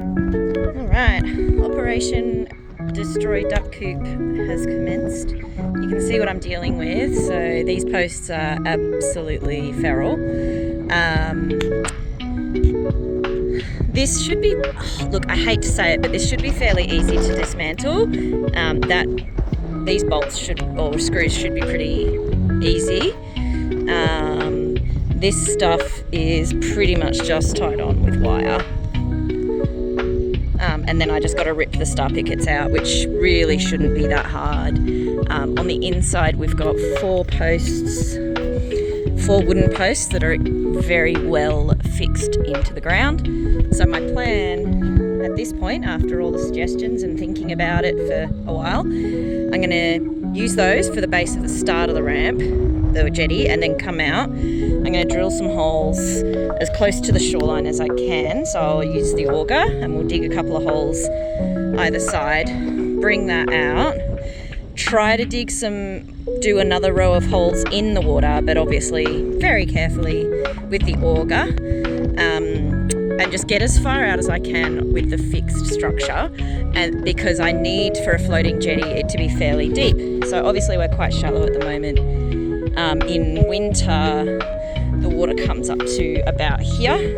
Alright, Operation Destroy Duck Coop has commenced. You can see what I'm dealing with. So these posts are absolutely feral. This should be, look, I hate to say it, but this should be fairly easy to dismantle. These bolts should, or screws should be pretty easy. This stuff is pretty much just tied on with wire. And then I just got to rip the star pickets out, which really shouldn't be that hard. On the inside, we've got four wooden posts that are very well fixed into the ground. So my plan at this point, after all the suggestions and thinking about it for a while, I'm going to use those for the base of the start of the ramp, the jetty, and then come out. I'm going to drill some holes as close to the shoreline as I can. So I'll use the auger and we'll dig a couple of holes either side, bring that out, try to do another row of holes in the water, but obviously very carefully with the auger, and just get as far out as I can with the fixed structure, and because I need for a floating jetty it to be fairly deep. So obviously we're quite shallow at the moment. In winter the water comes up to about here,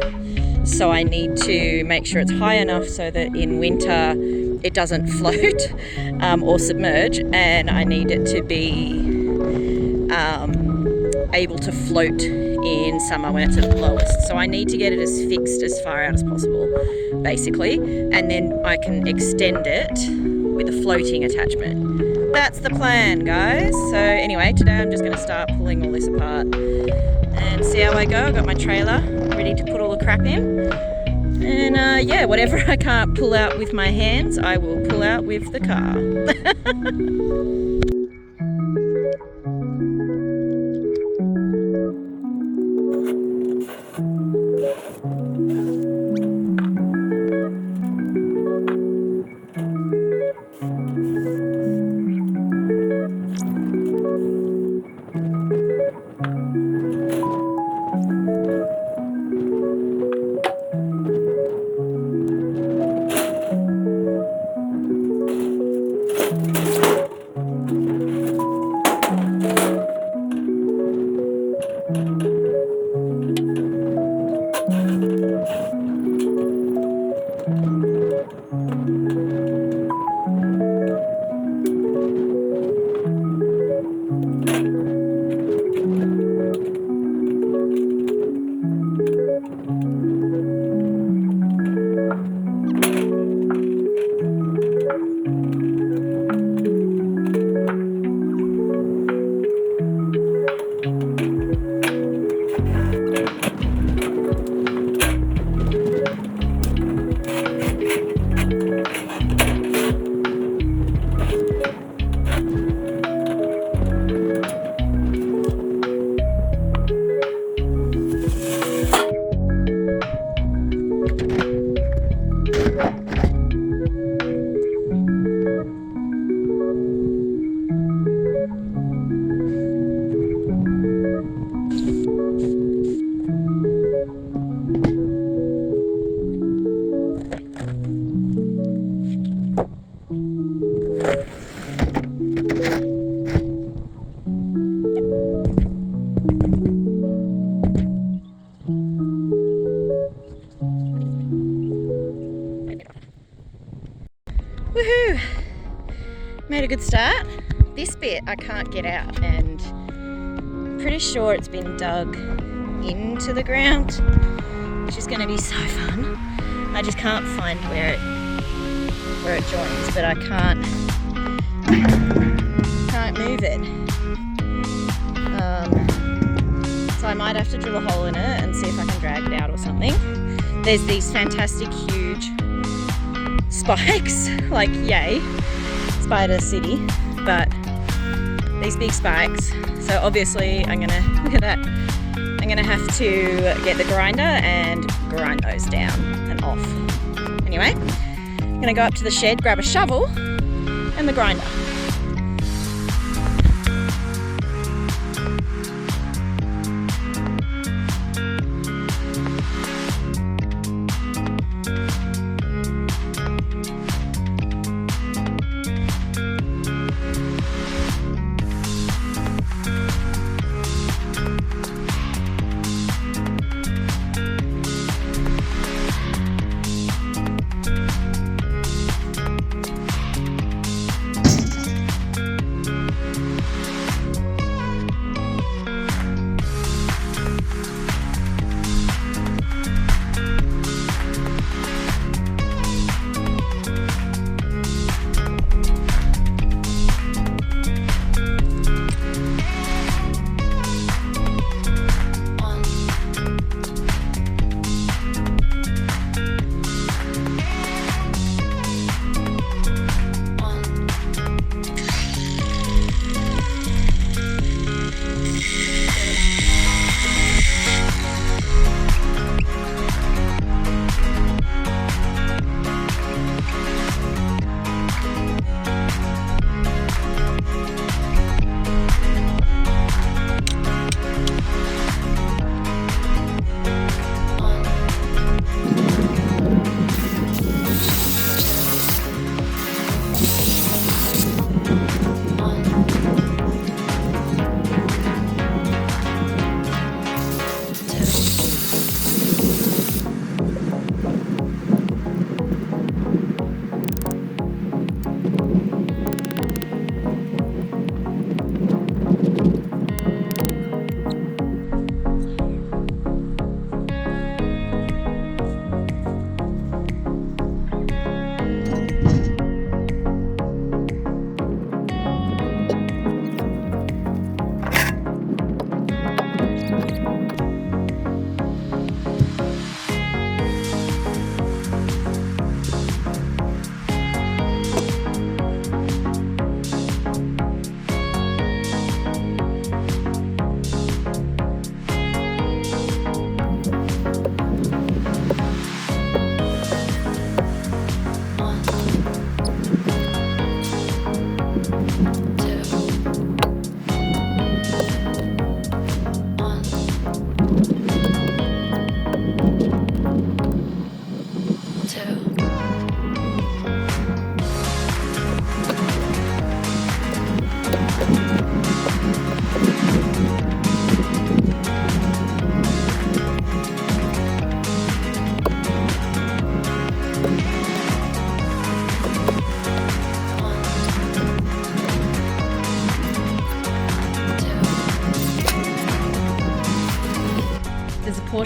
so I need to make sure it's high enough so that in winter it doesn't float or submerge, and I need it to be able to float in summer when it's at the lowest. So I need to get it as fixed as far out as possible, basically, and then I can extend it with a floating attachment. That's the plan, guys. So anyway, today I'm just going to start pulling all this apart and see how I go. I've got my trailer ready to put all the crap in. And yeah, whatever I can't pull out with my hands, I will pull out with the car. Woohoo! Made a good start. This bit I can't get out, and pretty sure it's been dug into the ground, which is going to be so fun. I just can't find where it joins, but I can't move it. So I might have to drill a hole in it and see if I can drag it out or something. There's these fantastic huge spikes, like yay, Spider City, but these big spikes. So obviously I'm gonna, look at that, I'm gonna have to get the grinder and grind those down and off. Anyway, I'm gonna go up to the shed, grab a shovel and the grinder.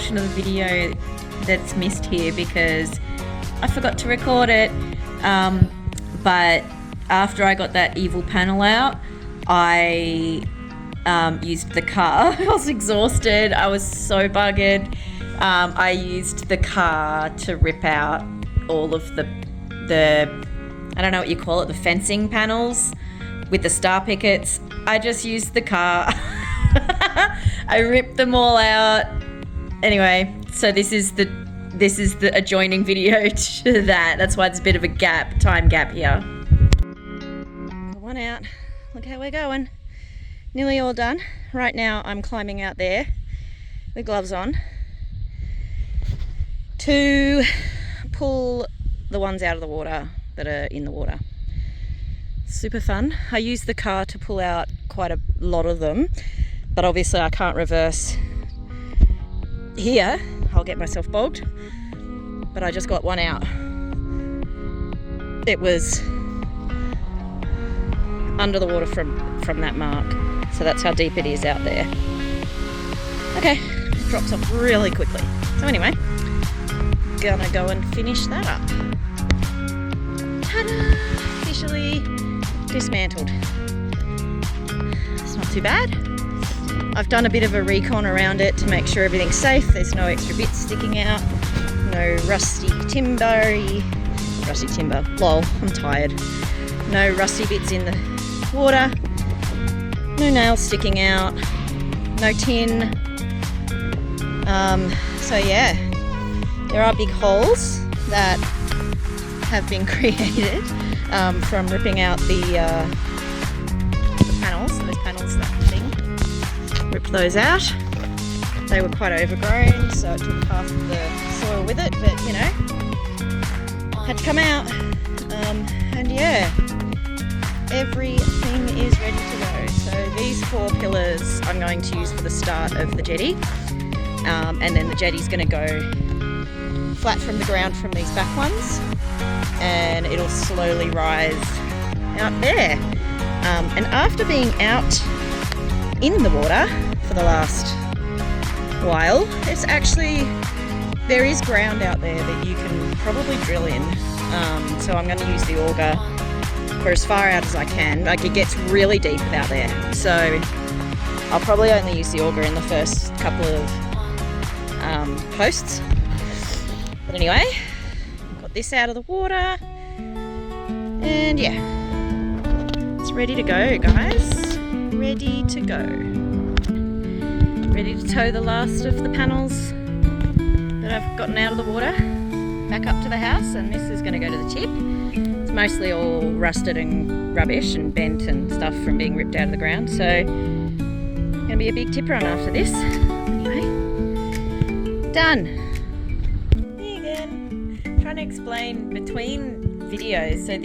portion of the video that's missed here because I forgot to record it. But after I got that evil panel out, I used the car. I was exhausted. I was so buggered. I used the car to rip out all of the I don't know what you call it, the fencing panels with the star pickets. I just used the car. I ripped them all out. Anyway, so this is the adjoining video to that. That's why there's a bit of a time gap here. Got one out. Look how we're going. Nearly all done. Right now I'm climbing out there with gloves on to pull the ones out of the water that are in the water. Super fun. I used the car to pull out quite a lot of them, but obviously I can't reverse here. I'll get myself bogged, but I just got one out. It was under the water from that mark, so that's how deep it is out there. Okay, it drops off really quickly. So anyway, gonna go and finish that up. Ta-da! Officially dismantled. It's not too bad. I've done a bit of a recon around it to make sure everything's safe. There's no extra bits sticking out, no rusty timber. Lol, I'm tired. No rusty bits in the water, no nails sticking out, no tin. So yeah, there are big holes that have been created from ripping out the panels. Those panels, that thing, ripped those out. They were quite overgrown, so it took half of the soil with it, but you know, had to come out. And yeah, everything is ready to go. So these 4 pillars I'm going to use for the start of the jetty, and then the jetty's going to go flat from the ground from these back ones, and it'll slowly rise out there. And after being out in the water for the last while, there is ground out there that you can probably drill in. So I'm going to use the auger for as far out as I can. Like, it gets really deep out there, so I'll probably only use the auger in the first couple of posts. But anyway, got this out of the water, and yeah, it's ready to go, guys. Ready to go. Ready to tow the last of the panels that I've gotten out of the water back up to the house, and this is going to go to the tip. It's mostly all rusted and rubbish and bent and stuff from being ripped out of the ground, so going to be a big tip run after this. Anyway, done. Me again, trying to explain between videos. So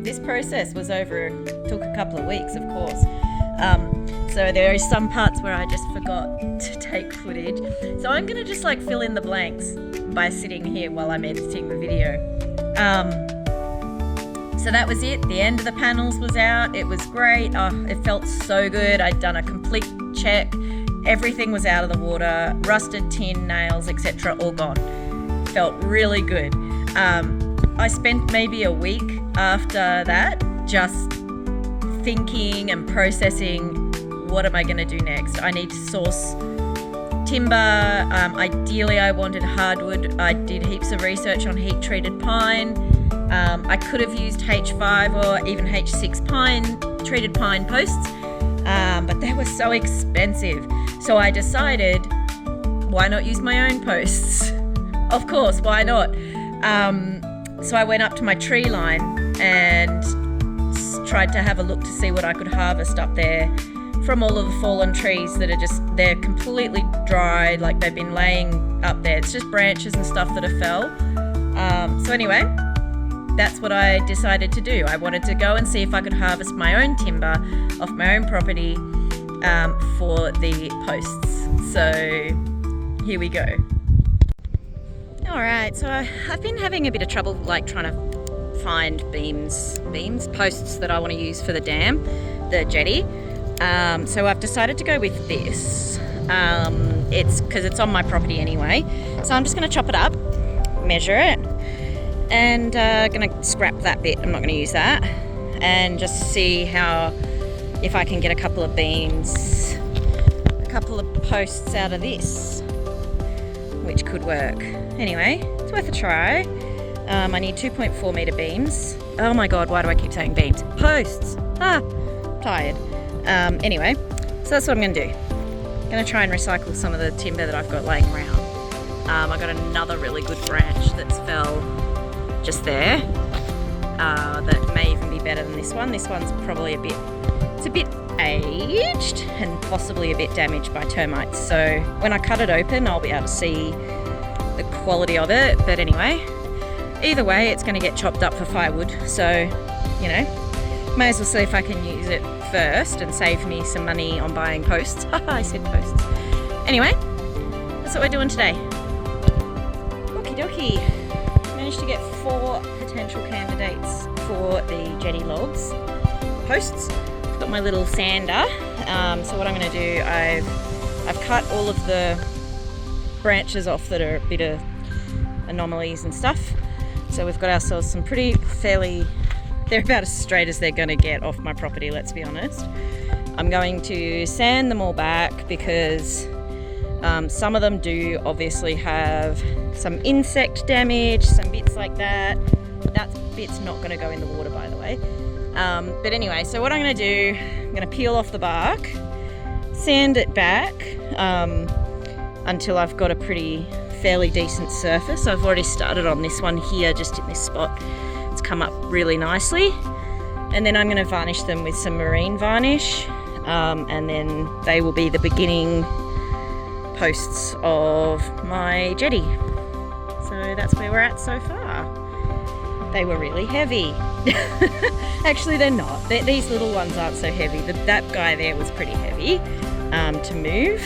this process took a couple of weeks, of course. So there are some parts where I just forgot to take footage. So I'm going to just like fill in the blanks by sitting here while I'm editing the video. So that was it. The end of the panels was out. It was great. Oh, it felt so good. I'd done a complete check. Everything was out of the water. Rusted tin, nails, etc. all gone. Felt really good. I spent maybe a week after that just thinking and processing, what am I going to do next? I need to source timber. Ideally I wanted hardwood. I did heaps of research on heat treated pine. I could have used H5 or even H6 treated pine posts, but they were so expensive. So I decided, why not use my own posts? Of course, why not? So I went up to my tree line and tried to have a look to see what I could harvest up there from all of the fallen trees that are they're completely dry, like they've been laying up there. It's just branches and stuff that have fell. So anyway, that's what I decided to do. I wanted to go and see if I could harvest my own timber off my own property for the posts. So here we go. Alright, so I've been having a bit of trouble like trying to find posts that I want to use for the dam, the jetty. So I've decided to go with this. it's because it's on my property anyway. So I'm just going to chop it up, measure it, and going to scrap that bit. I'm not going to use that, and just see if I can get a couple of beams, a couple of posts out of this, which could work. Anyway, it's worth a try. I need 2.4 metre beams. Oh my god, why do I keep saying beams? Posts! Tired. Anyway, so that's what I'm going to do. I'm going to try and recycle some of the timber that I've got laying around. I got another really good branch that's fell just there that may even be better than this one. This one's probably it's a bit aged and possibly a bit damaged by termites. So when I cut it open, I'll be able to see the quality of it. But anyway, either way, it's going to get chopped up for firewood. So, you know, may as well see if I can use it first and save me some money on buying posts. I said posts. Anyway, that's what we're doing today. Okie dokie. Managed to get 4 potential candidates for the Jetty logs. Posts. I've got my little sander. So what I'm going to do, I've cut all of the branches off that are a bit of anomalies and stuff. So we've got ourselves some they're about as straight as they're going to get off my property, let's be honest. I'm going to sand them all back because some of them do obviously have some insect damage, some bits like that. That bit's not going to go in the water, by the way. But anyway, so what I'm going to do, I'm going to peel off the bark, sand it back until I've got a fairly decent surface. I've already started on this one here, just in this spot. It's come up really nicely. And then I'm going to varnish them with some marine varnish, and then they will be the beginning posts of my jetty. So that's where we're at so far. They were really heavy. Actually, they're not. These little ones aren't so heavy. That guy there was pretty heavy to move.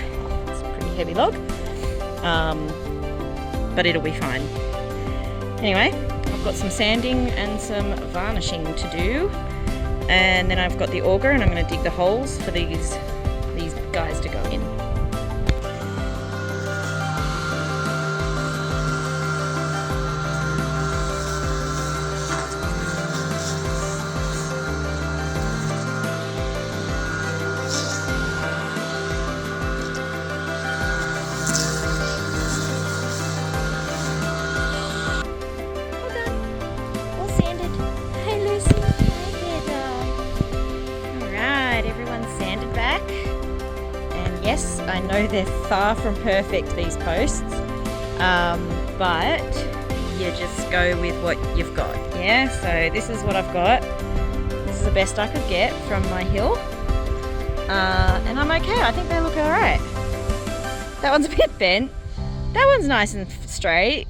It's a pretty heavy log. But it'll be fine. Anyway, I've got some sanding and some varnishing to do. And then I've got the auger and I'm going to dig the holes for these guys to go in. Yes, I know they're far from perfect, these posts, but you just go with what you've got, yeah? So this is what I've got. This is the best I could get from my hill, and I'm okay. I think they look all right. That one's a bit bent. That one's nice and straight.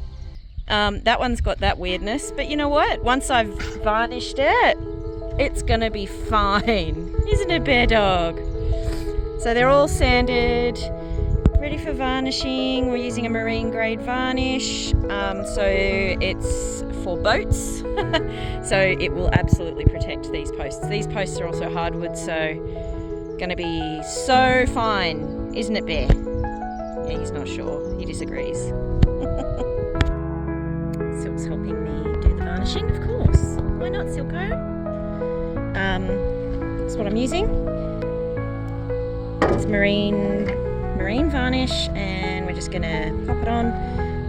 That one's got that weirdness, but you know what? Once I've varnished it, it's gonna be fine. Isn't it, bear dog? So they're all sanded, ready for varnishing. We're using a marine grade varnish, so it's for boats. So it will absolutely protect these posts. These posts are also hardwood, so gonna be so fine, isn't it, Bear? Yeah, he's not sure. He disagrees. Silk's helping me do the varnishing, of course. Why not, Silko? That's what I'm using. It's marine varnish, and we're just gonna pop it on.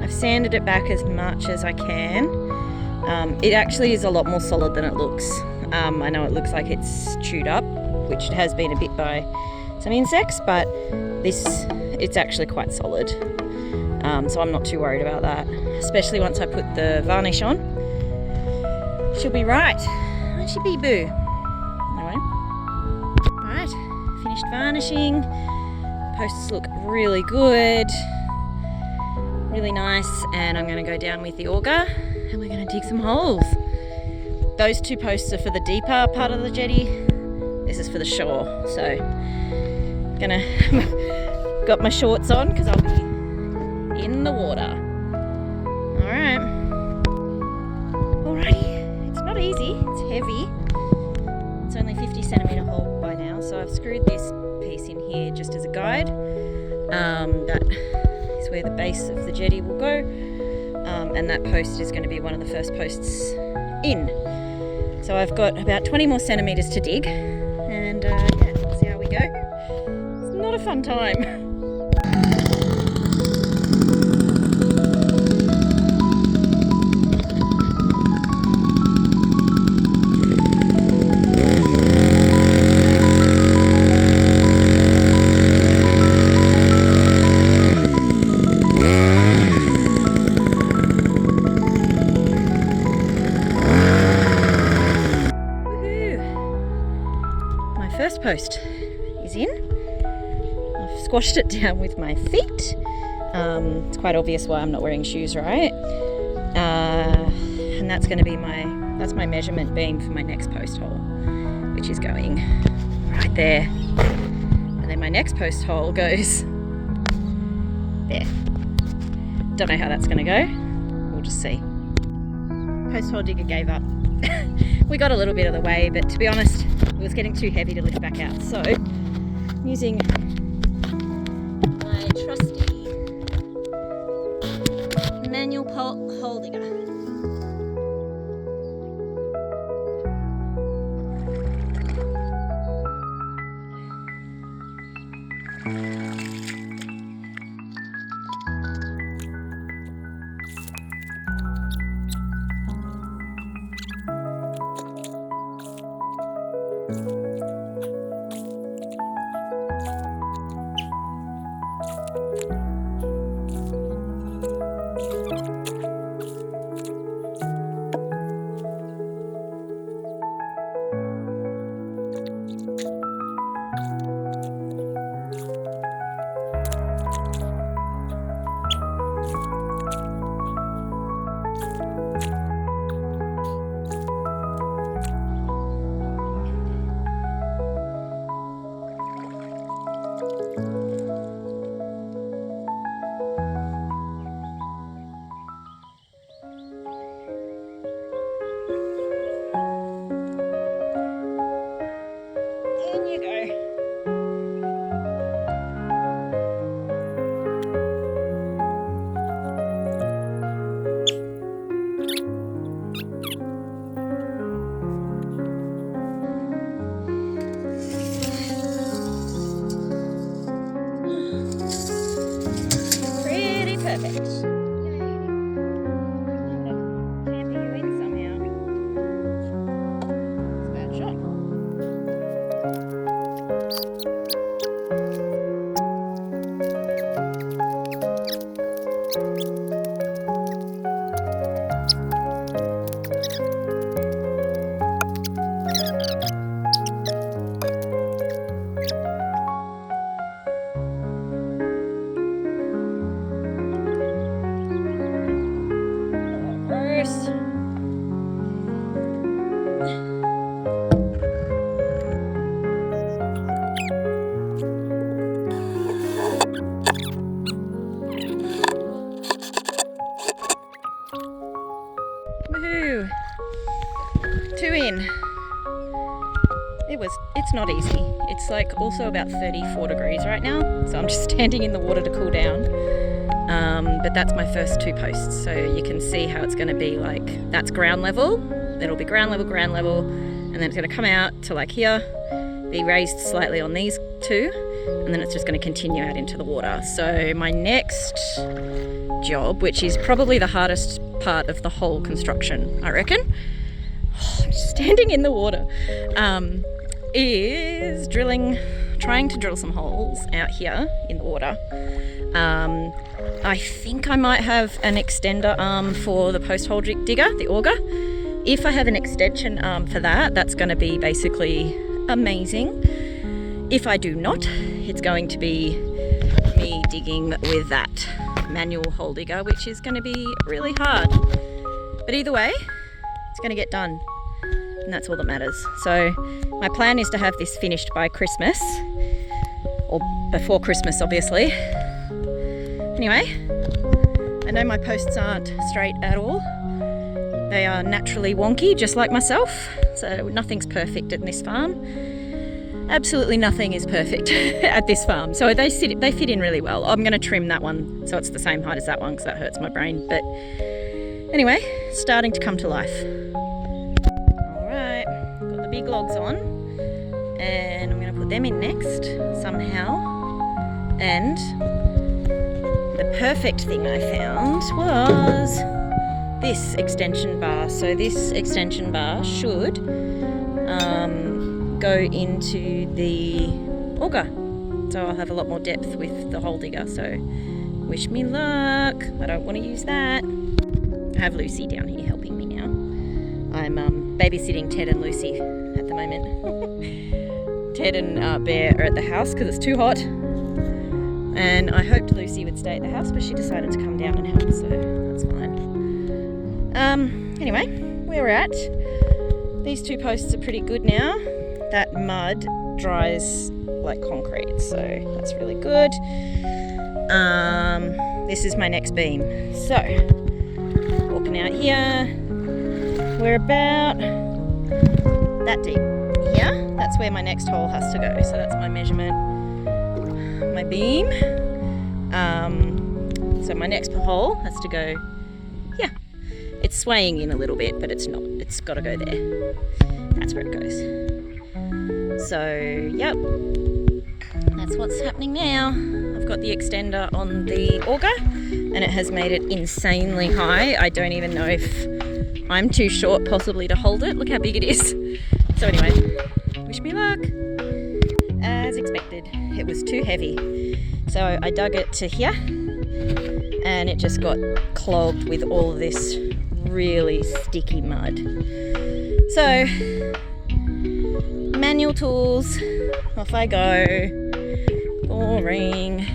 I've sanded it back as much as I can. It actually is a lot more solid than it looks. I know it looks like it's chewed up, which it has been a bit by some insects, but it's actually quite solid. So I'm not too worried about that, especially once I put the varnish on. She'll be right, won't she be, boo? Finished varnishing. Posts look really good, really nice, and I'm going to go down with the auger and we're going to dig some holes. Those 2 posts are for the deeper part of the jetty. This is for the shore, so got my shorts on because I'll be in the water. Alrighty, it's not easy, it's heavy. It's only 50 centimetre hole by now, so I've screwed this piece in here just as a guide. That is where the base of the jetty will go, and that post is going to be one of the first posts in. So I've got about 20 more centimetres to dig, and yeah, we'll see how we go. It's not a fun time. First post is in. I've squashed it down with my feet. It's quite obvious why I'm not wearing shoes, right? And that's going to be that's my measurement beam for my next post hole, which is going right there. And then my next post hole goes there. Don't know how that's going to go. We'll just see. Post hole digger gave up. We got a little bit of the way, but to be honest, it was getting too heavy to lift back out. So I'm using my trusty manual hole digger. Perfect. Tamper you in somehow. It's a bad shot. Woohoo! 2 in. It's not easy. It's like also about 34 degrees right now, so I'm just standing in the water to cool down. But that's my first 2 posts, so you can see how it's going to be like, that's ground level, it'll be ground level, and then it's going to come out to like here, be raised slightly on these 2, and then it's just going to continue out into the water. So my next job, which is probably the hardest part of the whole construction, I reckon, I'm just standing in the water, is trying to drill some holes out here in the water. I think I might have an extender arm for the post hole digger, the auger. If I have an extension arm for that, that's going to be basically amazing. If I do not, it's going to be me digging with that manual hole digger, which is going to be really hard. But either way, it's going to get done, and that's all that matters. So my plan is to have this finished by Christmas, or before Christmas, obviously. Anyway, I know my posts aren't straight at all. They are naturally wonky, just like myself, so nothing's perfect in this farm. absolutely nothing is perfect at this farm. So they fit in really well. I'm going to trim that one so it's the same height as that one because that hurts my brain. But anyway, starting to come to life. Alright, got the big logs on and I'm going to put them in next somehow. And the perfect thing I found was this extension bar. So this extension bar should go into the auger. So I'll have a lot more depth with the hole digger. So wish me luck. I don't want to use that. I have Lucy down here helping me now. I'm babysitting Ted and Lucy at the moment. Ted and Bear are at the house because it's too hot. And I hoped Lucy would stay at the house, but she decided to come down and help, so that's fine. Anyway, where we're at, these 2 posts are pretty good now. That mud dries like concrete, so that's really good. This is my next beam. So, walking out here, we're about that deep. Here, that's where my next hole has to go. So that's my measurement, my beam. So my next hole has to go here. It's swaying in a little bit, but it's not. It's got to go there. That's where it goes. So, yep, that's what's happening now. I've got the extender on the auger and it has made it insanely high. I don't even know if I'm too short possibly to hold it. Look how big it is. So anyway, wish me luck. As expected, it was too heavy. So I dug it to here and it just got clogged with all of this really sticky mud. So, manual tools, off I go. Boring.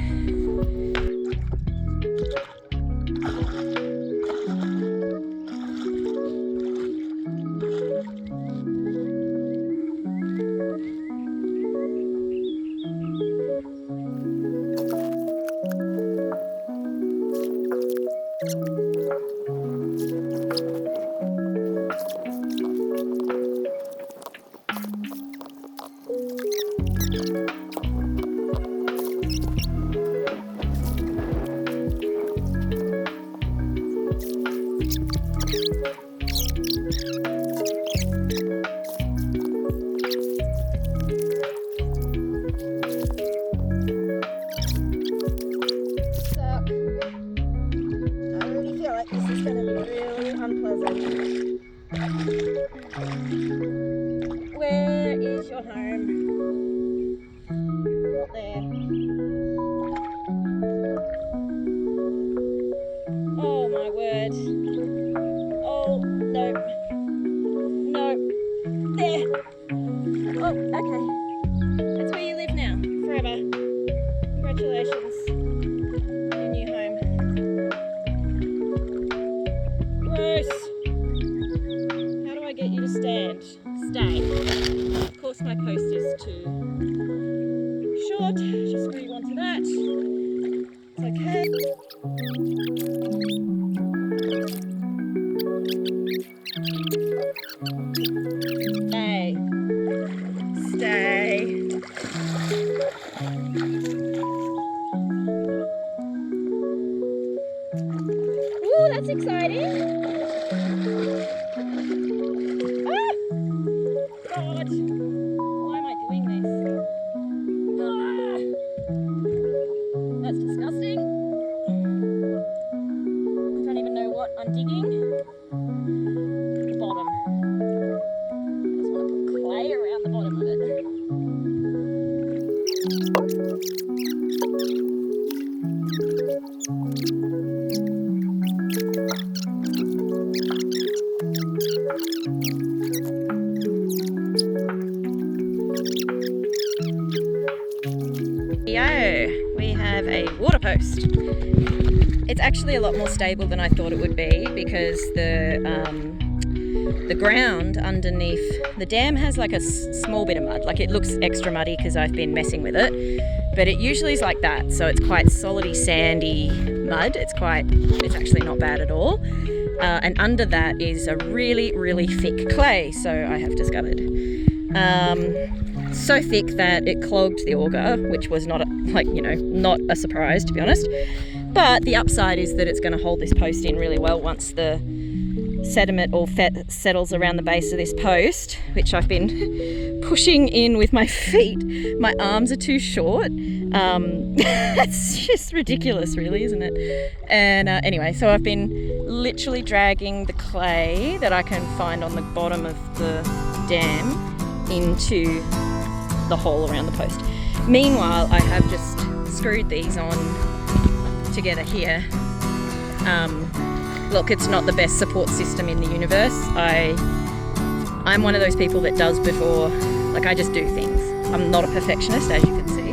Where is your home? Not there. Oh my word. Oh, no. No. There. Oh, okay. That's where you live now. Forever. Congratulations. Your new home. Gross. How do I get you to stand? Stay. Of course my post is too short. Just move on to that. It's okay. Stay. Stay. Ooh, that's exciting. God, why am I doing this? That's disgusting. I don't even know what I'm digging. The bottom. I just want to put clay around the bottom of it. We have a water post. It's actually a lot more stable than I thought it would be because the ground underneath the dam has like a small bit of mud. Like it looks extra muddy because I've been messing with it, but it usually is like that. So it's quite solidy, sandy mud. It's actually not bad at all. And under that is a really, really thick clay. So I have discovered. so thick that it clogged the auger, which was not a surprise, to be honest. But the upside is that it's going to hold this post in really well once the sediment or fat settles around the base of this post, which I've been pushing in with my feet. My arms are too short. It's just ridiculous, really, isn't it? And anyway, so I've been literally dragging the clay that I can find on the bottom of the dam into the hole around the post. Meanwhile, I have just screwed these on together here. Look, it's not the best support system in the universe. I'm one of those people that does before, like I just do things. I'm not a perfectionist, as you can see.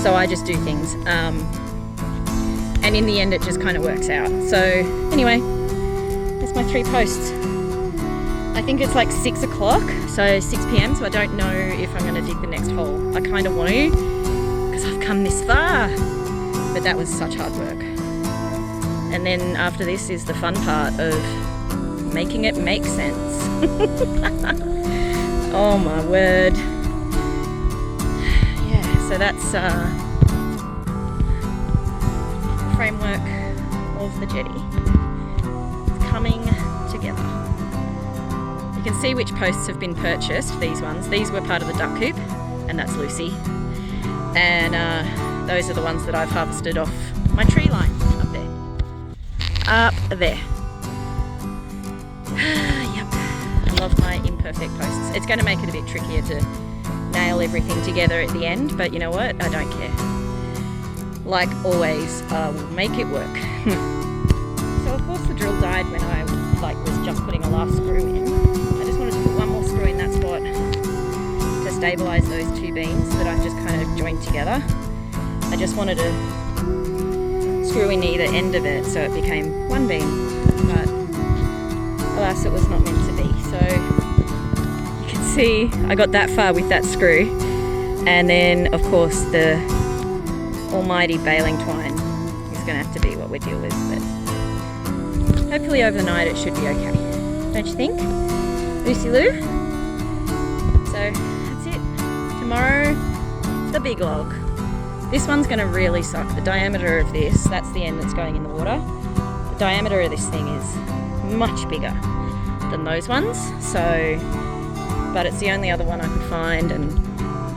So I just do things. And in the end, it just kind of works out. So anyway, that's my 3 posts. I think it's like 6 o'clock, so 6 p.m. So I don't know if I'm going to dig the next hole. I kind of want to, because I've come this far. But that was such hard work. And then after this is the fun part of making it make sense. Oh my word. Yeah, so that's the framework of the jetty. It's coming together. You can see which posts have been purchased, these ones. These were part of the duck coop, and that's Lucy. And those are the ones that I've harvested off my tree line up there. Up there. Yep. I love my imperfect posts. It's going to make it a bit trickier to nail everything together at the end, but you know what? I don't care. Like always, I will make it work. So of course the drill died when I was just putting a last screw in. I just wanted to put one more screw in that spot to stabilise those 2 beams that I've just kind of joined together. I just wanted to screw in either end of it so it became 1 beam, but alas, it was not meant to be. So you can see I got that far with that screw, and then of course the almighty baling twine is going to have to be what we deal with, but hopefully overnight it should be okay, don't you think, Lucy Lou? So that's it. Tomorrow, the big log. This one's going to really suck. The diameter of this, that's the end that's going in the water. The diameter of this thing is much bigger than those ones. So, but it's the only other one I could find, and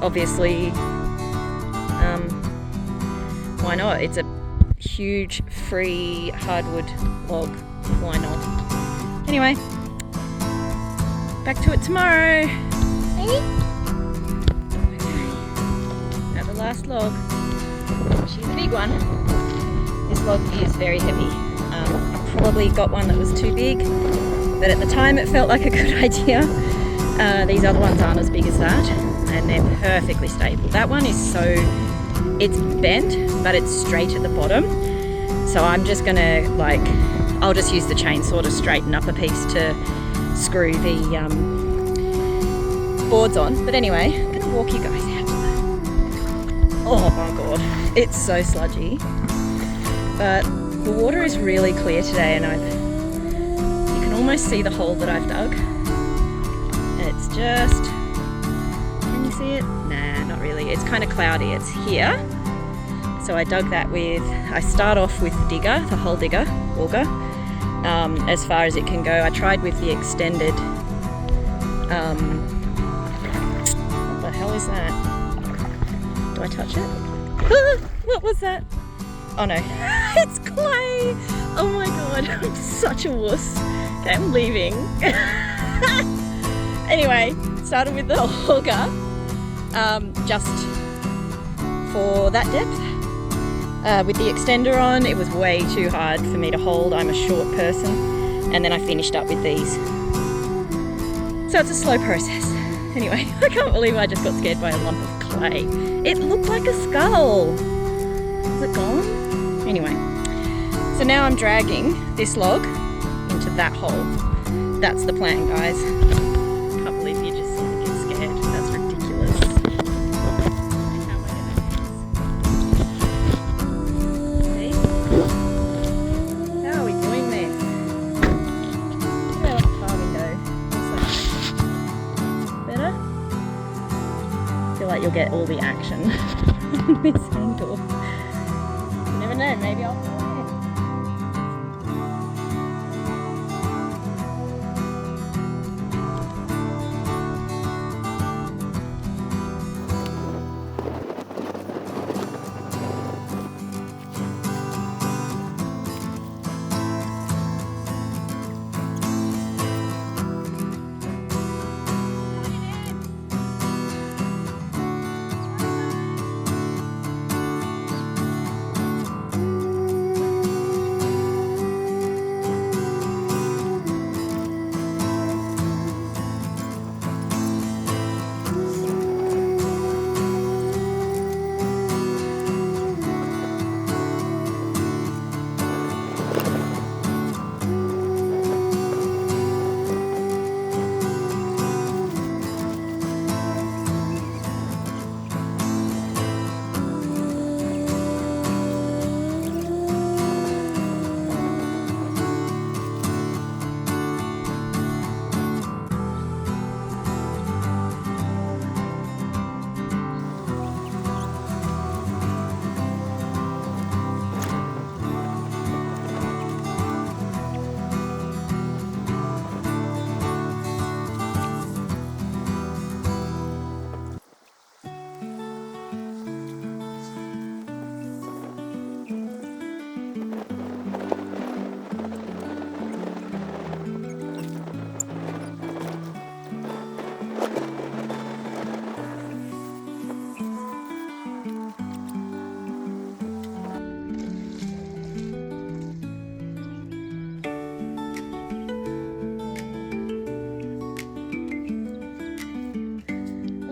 obviously, why not? It's a huge free hardwood log. Why not? Anyway, back to it tomorrow. Hey? Now the last log. She's a big one. This log is very heavy. I probably got one that was too big, but at the time it felt like a good idea. These other ones aren't as big as that, and they're perfectly stable. That one is it's bent, but it's straight at the bottom. So I'm just gonna I'll just use the chainsaw to straighten up a piece to screw the boards on. But anyway, I'm gonna walk you guys out to that. Oh my god, it's so sludgy. But the water is really clear today, and you can almost see the hole that I've dug. And it's just, can you see it? Nah, not really. It's kind of cloudy. It's here. So I dug that I start off with digger, the hole digger, auger, as far as it can go. I tried with the extended, what the hell is that? Do I touch it? What was that? Oh no, it's clay! Oh my god, I'm such a wuss. Okay, I'm leaving. Anyway, started with the auger, just for that depth. With the extender on, it was way too hard for me to hold. I'm a short person. And then I finished up with these. So it's a slow process. Anyway, I can't believe I just got scared by a lump of clay. It looked like a skull. Is it gone? Anyway, so now I'm dragging this log into that hole. That's the plan, guys. Can't believe you just get scared. That's ridiculous. How am I gonna do this? See? How are we doing this? Look at that car window. Better? you'll get all the action on this angle. You never know, maybe I'll fall in.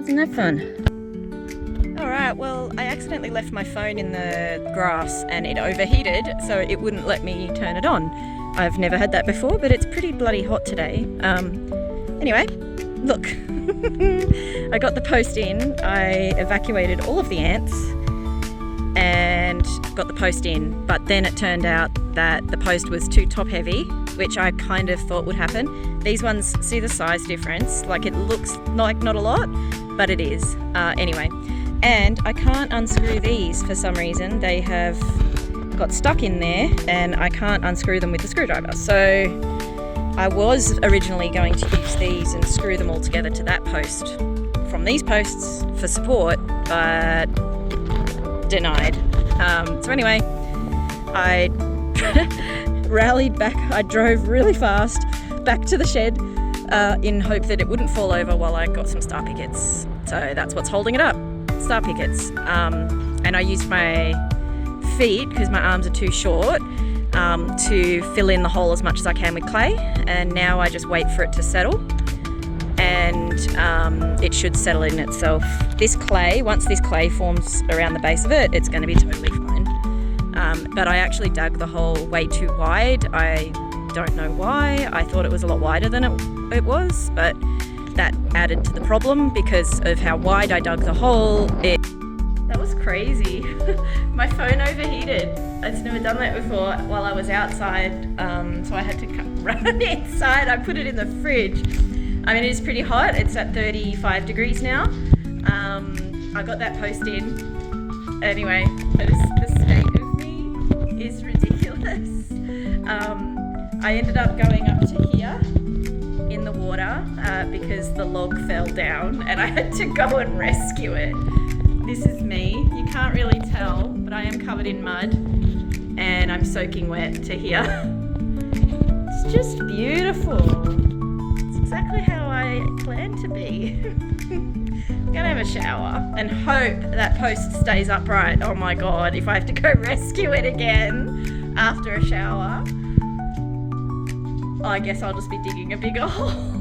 Isn't that fun? Alright, well, I accidentally left my phone in the grass and it overheated, so it wouldn't let me turn it on. I've never had that before, but it's pretty bloody hot today. Anyway, look. I got the post in, I evacuated all of the ants and got the post in, but then it turned out that the post was too top heavy, which I kind of thought would happen. These ones, see the size difference? Like, it looks like not a lot, but it is. Anyway, and I can't unscrew these for some reason. They have got stuck in there and I can't unscrew them with the screwdriver. So I was originally going to use these and screw them all together to that post from these posts for support, but denied. So anyway, I rallied back. I drove really fast back to the shed in hope that it wouldn't fall over while I got some star pickets. So that's what's holding it up, star pickets. And I used my feet, because my arms are too short, to fill in the hole as much as I can with clay. And now I just wait for it to settle, and it should settle in itself. This clay, once this clay forms around the base of it, it's going to be totally fine. But I actually dug the hole way too wide. I don't know why. I thought it was a lot wider than it was, but that added to the problem because of how wide I dug the hole. That was crazy. My phone overheated. I've never done that before while I was outside, so I had to run inside. I put it in the fridge. I mean, it is pretty hot. It's at 35 degrees now. I got that post in. Anyway, the state of me is ridiculous. I ended up going up to here in the water because the log fell down and I had to go and rescue it. This is me. You can't really tell, but I am covered in mud and I'm soaking wet to here. It's just beautiful. It's exactly how I planned to be. I'm gonna have a shower and hope that post stays upright. Oh my God, if I have to go rescue it again after a shower, I guess I'll just be digging a bigger hole.